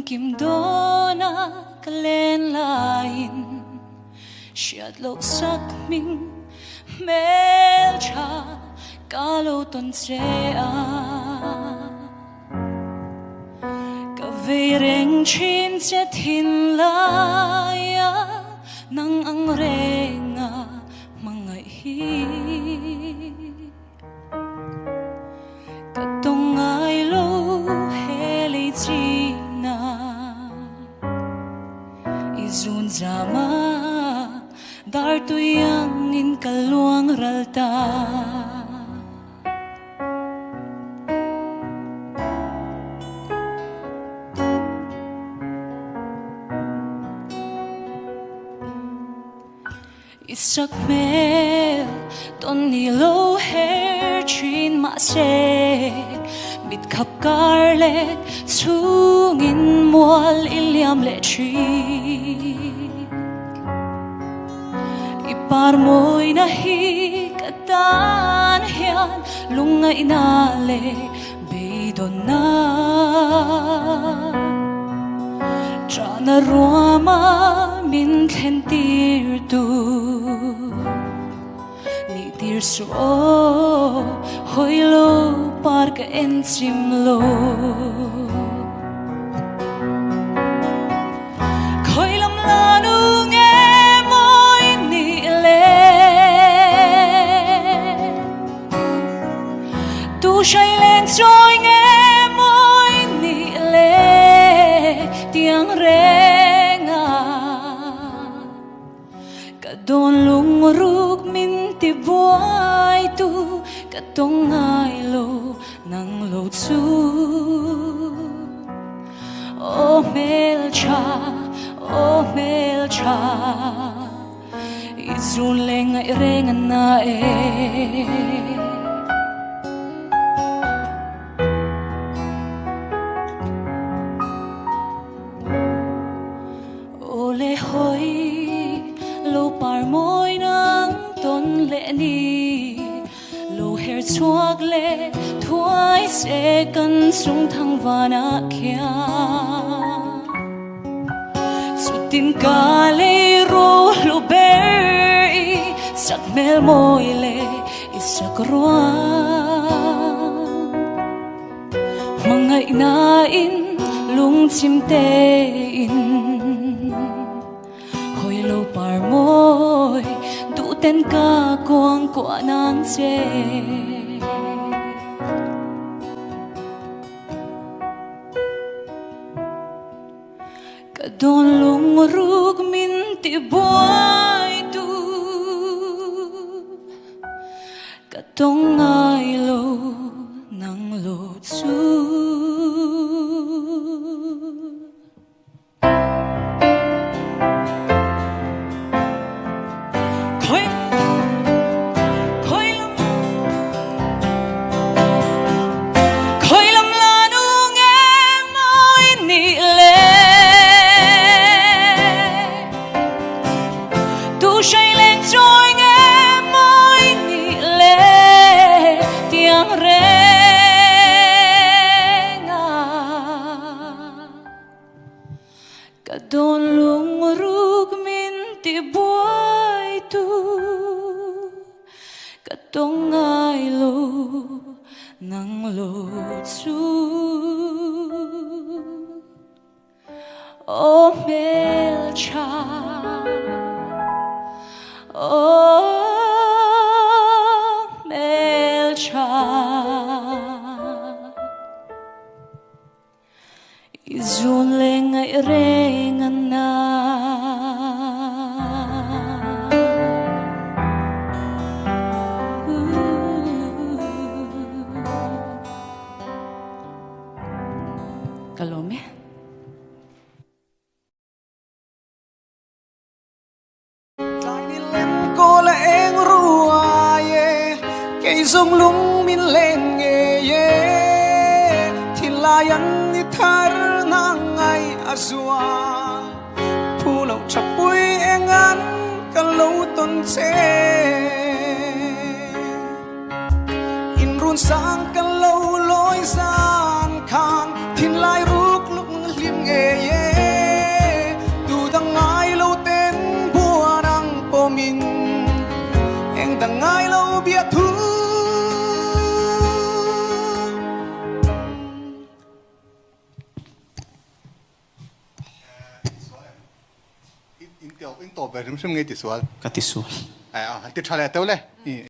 kim đô na ka lên lain siat lo sak mình mel cha ka lo ton che a ka ve reng chin che ṭhin lai a nang ang renga mangai hi ka tong ai lo heli chi na izun zama dar tu yang in kaluang ralta isak mel ton ni lo hair ṭhin Mahse bit khap garlet chungin mual iliam le chi ipar moy na hi katan hian lungai na le beidon na trana ruama min thlen tir tu ni tir so hoi lo par ka en chim lo khoi lam la nu nge moi ni le tu shai len choi nge moi ni le tiếng renga ka don lung ruk min ti boy tu ka tong ai lo nang lo chu o mel cha izun lenga renga na ole hoi lo par moi nang ton le ni lo her chuak le thuai se kan sung thang vana khia sutin ka le ro lo ber sak mel moi le isak roa mangai na in lung chim te in lo par moi du ten ka quang kwa nang che ka don lung ruk min ti boy tu ka tong ai lo nang lo chu shai lên trôi nghe môi nị lệ tiếng renga cả don lung ruk min ti boy tu cả tong ai lo nang lo chu o mel cha oh mel cha izun lenga renga na kalome cô là em rùa cây rong lung min lên nghe thì là anh đi thar nang ngày azua thu lâu chập bụi em ăn cả lâu tuần xe in run sang cả lâu lối gian khang thì lại ruk lúc liêm nghe tổ về chúng xem nghe tỷ sual cái tỷ sual ai à tỷ trả lại tao lên